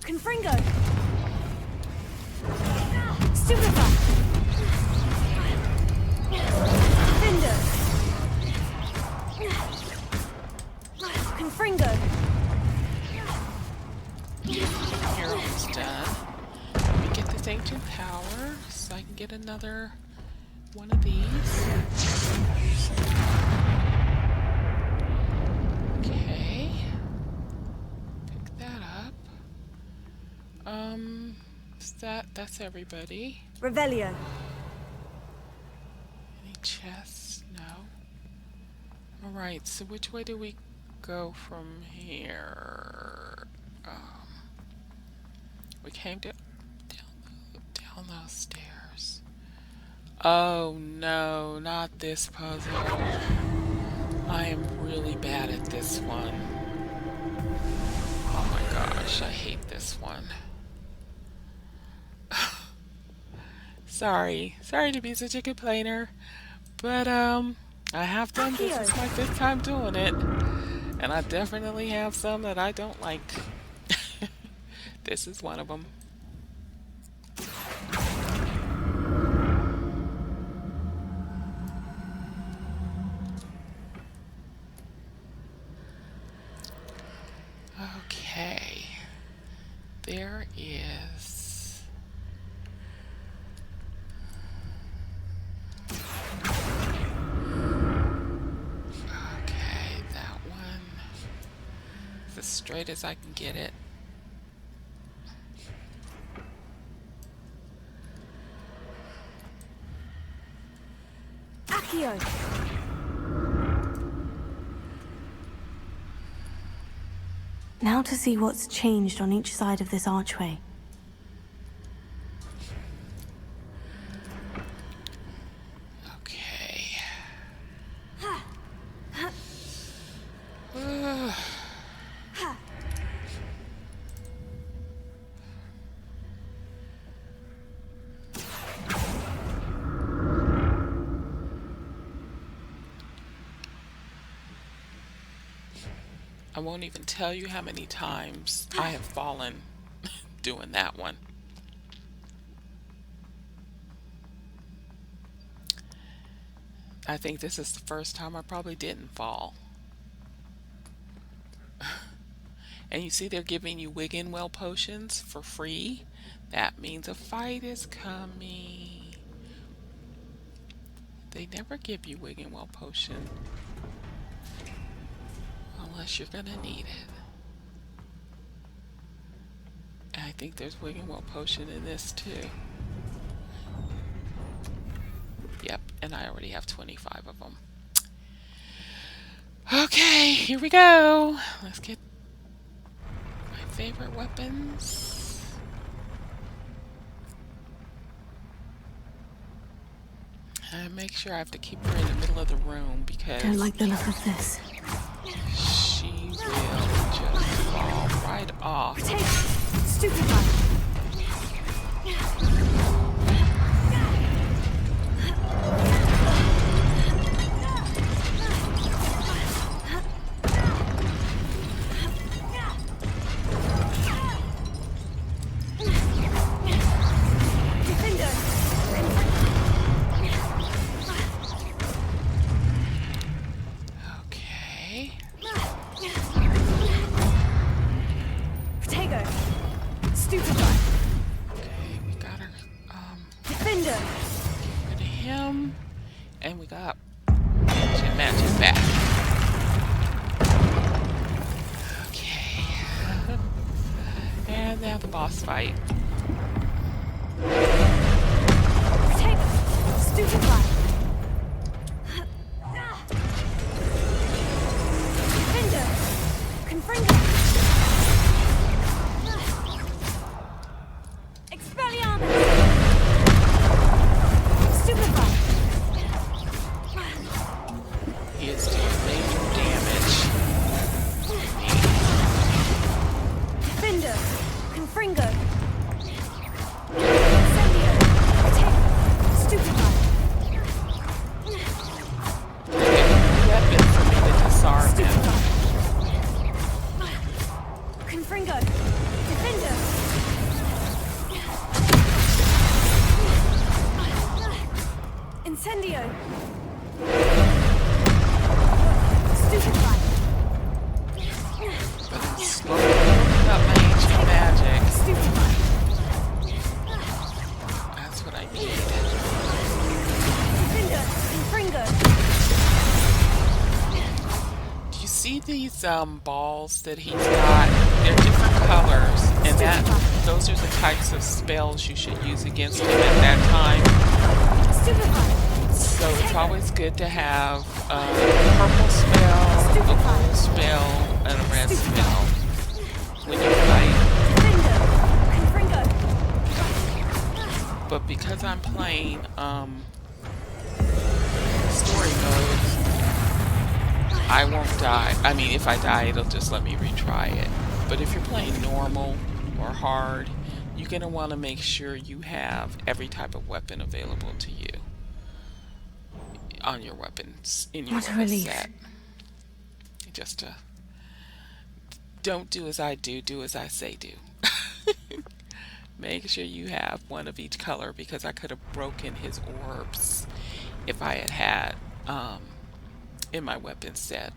C: Confringo! Stupefy! Defender! Confringo!
A: Here, almost done. Let me get this ancient power so I can get another one of these. Okay. Pick that up. That's everybody.
C: Revelio.
A: Any chests? No. Alright, so which way do we go from here? We came down those stairs. Oh no, not this puzzle. I am really bad at this one. Oh my gosh, I hate this one. Sorry to be such a complainer, but I have done this. It's my 5th time doing it, and I definitely have some that I don't like. This is one of them. Okay, there is... Okay, that one is as straight as I can get it.
C: Accio! Now to see what's changed on each side of this archway.
A: Okay. I won't even tell you how many times I have fallen doing that one. I think this is the first time I probably didn't fall. And you see they're giving you Wiggenwell potions for free. That means a fight is coming. They never give you Wiggenwell potion unless you're gonna need it. And I think there's Wiggenwell potion in this too. Yep, and I already have 25 of them. Okay, here we go. Let's get my favorite weapons. And make sure I have to keep her in the middle of the room because
C: Don't like the look of this.
A: she will just fall right off.
C: Take stupid one.
A: And we got magic back. Okay. And now the boss fight.
C: Take stupid one. Defender. Confringo. Expelliarmus. Stupid one.
A: He is doing major damage.
C: Defender. Confringo. Incendio. Attack. Stupid one.
A: Weapon for me to disarm him.
C: Confringo. Defender. Incendio. Stupid one.
A: But I'm slowly building up my ancient magic.
C: Stupid one.
A: That's what I need.
C: Defender. Confringo.
A: Do you see these balls that he's got? They're different colors, and those are the types of spells you should use against him at that time.
C: Stupid one.
A: So it's always good to have a purple spell, a blue spell, and a red spell when you fight. But because I'm playing story mode, I won't die. I mean, if I die, it'll just let me retry it. But if you're playing normal or hard, you're going to want to make sure you have every type of weapon available to you on your weapons, in your weapon set. Just don't do as I do, do as I say do. Make sure you have one of each color, because I could have broken his orbs if I had in my weapon set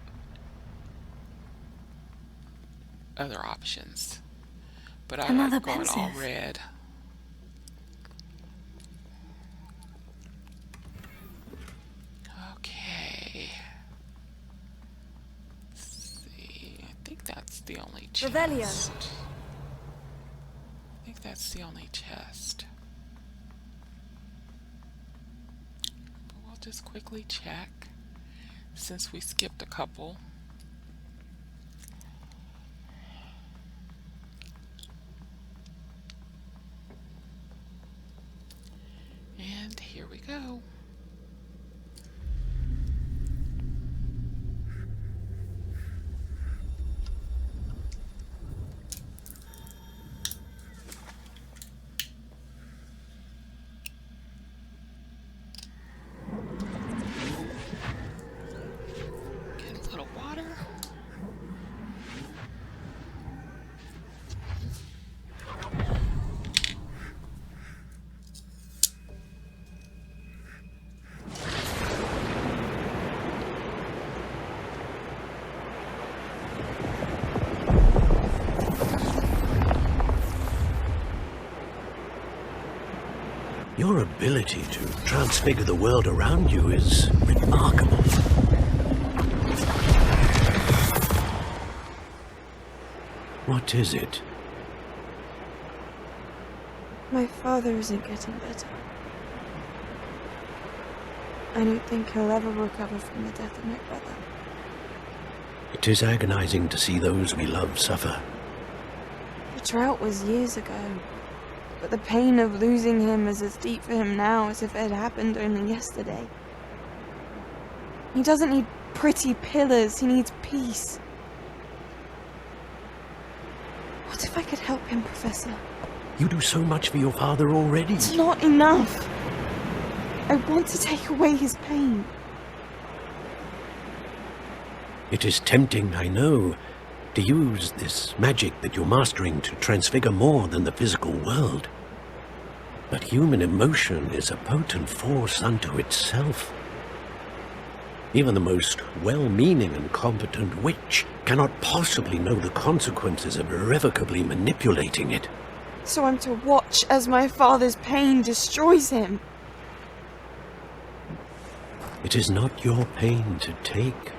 A: other options. But I like going all red. Okay. Let's see. I think that's the only chest.
C: Revelio.
A: I think that's the only chest. But we'll just quickly check since we skipped a couple. And here we go. Get a little
D: Your ability to transfigure the world around you is remarkable. What is it?
C: My father isn't getting better. I don't think he'll ever recover from the death of my brother.
D: It is agonizing to see those we love suffer.
C: The drought was years ago, but the pain of losing him is as deep for him now as if it had happened only yesterday. He doesn't need pretty pillars, he needs peace. What if I could help him, Professor?
D: You do so much for your father already.
C: It's not enough. I want to take away his pain.
D: It is tempting, I know, to use this magic that you're mastering to transfigure more than the physical world. But human emotion is a potent force unto itself. Even the most well-meaning and competent witch cannot possibly know the consequences of irrevocably manipulating it.
C: So I'm to watch as my father's pain destroys him.
D: It is not your pain to take.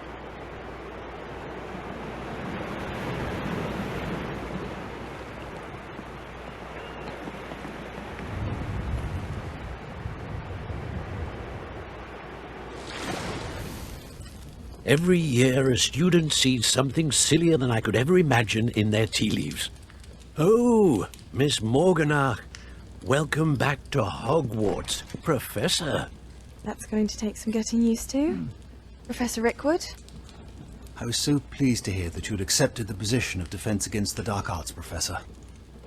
D: Every year a student sees something sillier than I could ever imagine in their tea leaves. Oh, Miss Morganach, welcome back to Hogwarts, Professor.
C: That's going to take some getting used to. Professor Rickwood?
L: I was so pleased to hear that you'd accepted the position of Defense Against the Dark Arts, Professor.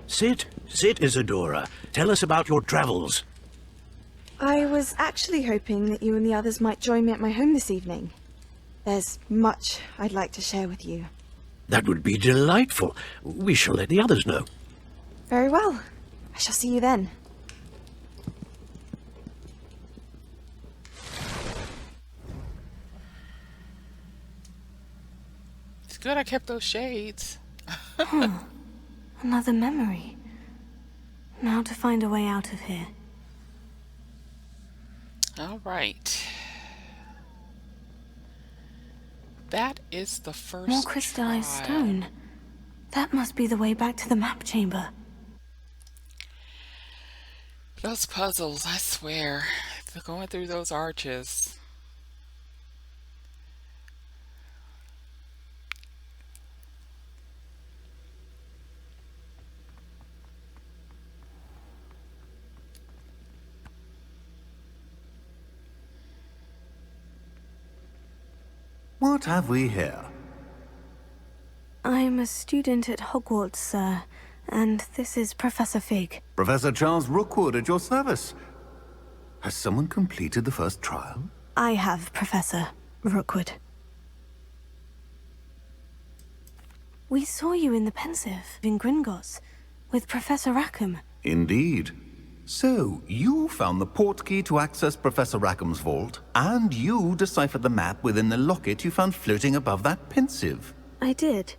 D: Sit, Isadora. Tell us about your travels.
C: I was actually hoping that you and the others might join me at my home this evening. There's much I'd like to share with you.
D: That would be delightful. We shall let the others know.
C: Very well. I shall see you then.
A: It's good I kept those shades.
C: Another memory. Now to find a way out of here.
A: All right. That is the first
C: More crystallized
A: trial.
C: stone. That must be the way back to the map chamber.
A: Those puzzles, I swear. They're going through those arches.
B: What have we here?
C: I'm a student at Hogwarts, sir, and this is Professor Fig.
B: Professor Charles Rookwood at your service. Has someone completed the first trial?
C: I have, Professor Rookwood. We saw you in the Pensive in Gringotts with Professor Rackham.
B: Indeed. So, you found the portkey to access Professor Rackham's vault, and you deciphered the map within the locket you found floating above that Pensive.
C: I did.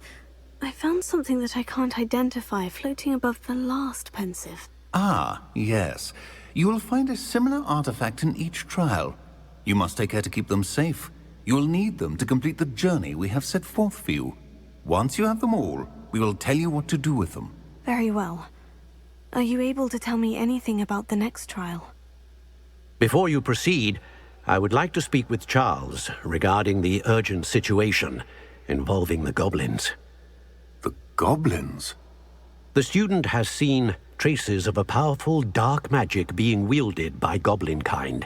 C: I found something that I can't identify floating above the last Pensive.
B: Ah, yes. You will find a similar artifact in each trial. You must take care to keep them safe. You will need them to complete the journey we have set forth for you. Once you have them all, we will tell you what to do with them.
C: Very well. Are you able to tell me anything about the next trial?
D: Before you proceed, I would like to speak with Charles regarding the urgent situation involving the goblins.
B: The goblins?
D: The student has seen traces of a powerful dark magic being wielded by goblin kind.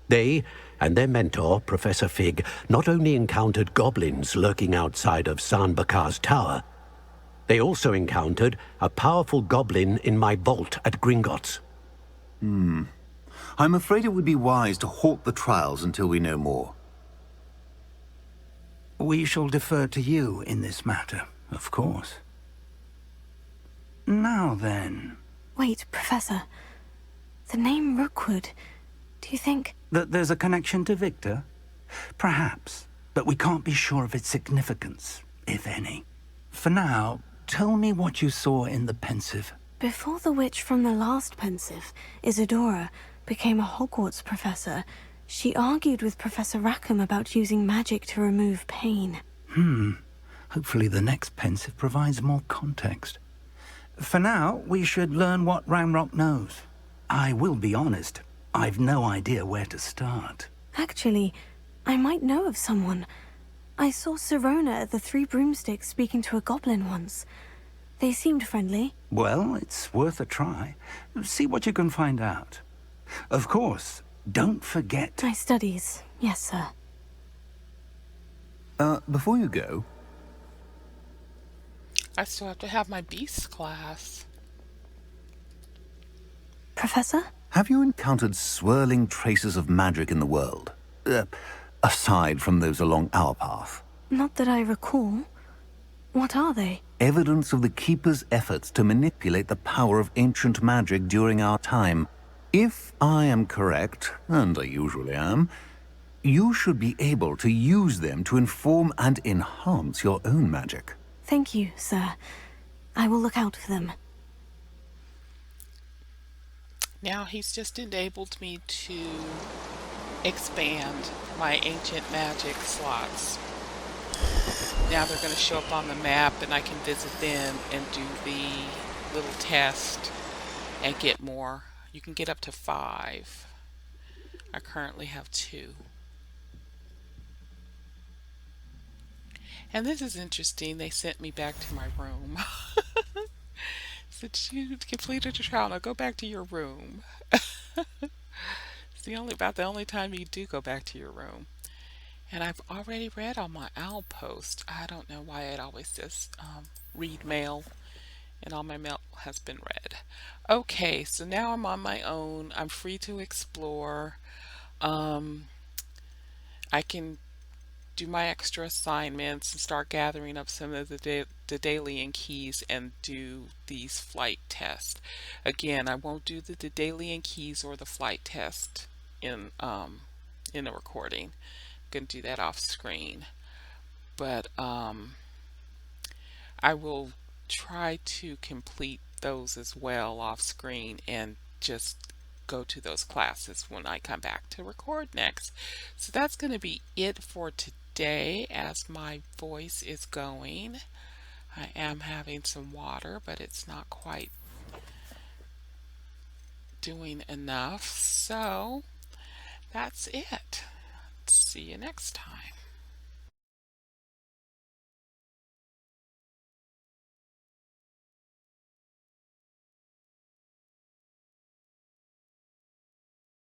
D: They and their mentor, Professor Fig, not only encountered goblins lurking outside of Sanbakar's tower, they also encountered a powerful goblin in my vault at Gringotts.
B: I'm afraid it would be wise to halt the trials until we know more. We shall defer to you in this matter, of course. Now then...
C: Wait, Professor. The name Rookwood. Do you think...
B: That there's a connection to Victor? Perhaps, but we can't be sure of its significance, if any. For now, tell me what you saw in the Pensive.
M: Before the witch from the last pensive, Isadora, became a Hogwarts professor, she argued with Professor Rackham about using magic to remove pain.
B: Hopefully the next pensive provides more context. For now, we should learn what Ramrock knows. I will be honest, I've no idea where to start.
M: Actually, I might know of someone. I saw Sirona at the Three Broomsticks speaking to a goblin once. They seemed friendly.
B: Well, it's worth a try. See what you can find out. Of course, don't forget...
M: My studies, yes, sir.
I: Before you go...
A: I still have to have my beast class.
M: Professor?
I: Have you encountered swirling traces of magic in the world? Aside from those along our path?
M: Not that I recall. What are they?
I: Evidence of the Keeper's efforts to manipulate the power of ancient magic during our time. If I am correct, and I usually am, you should be able to use them to inform and enhance your own magic.
M: Thank you, sir. I will look out for them.
A: Now he's just enabled me to expand my ancient magic slots. Now they're going to show up on the map and I can visit them and do the little test and get more. You can get up to 5. I currently have 2. And this is interesting. They sent me back to my room. Said you completed your trial. Now go back to your room. It's about the only time you do go back to your room. And I've already read all my owl posts. I don't know why it always says read mail, and all my mail has been read. Okay, so now I'm on my own. I'm free to explore. I can do my extra assignments and start gathering up some of the Daedalian keys and do these flight tests. Again, I won't do the Daedalian keys or the flight test in the recording. I'm going to do that off screen, but I will try to complete those as well off screen and just go to those classes when I come back to record next. So that's going to be it for today as my voice is going. I am having some water, but it's not quite doing enough. So that's it. See you next time.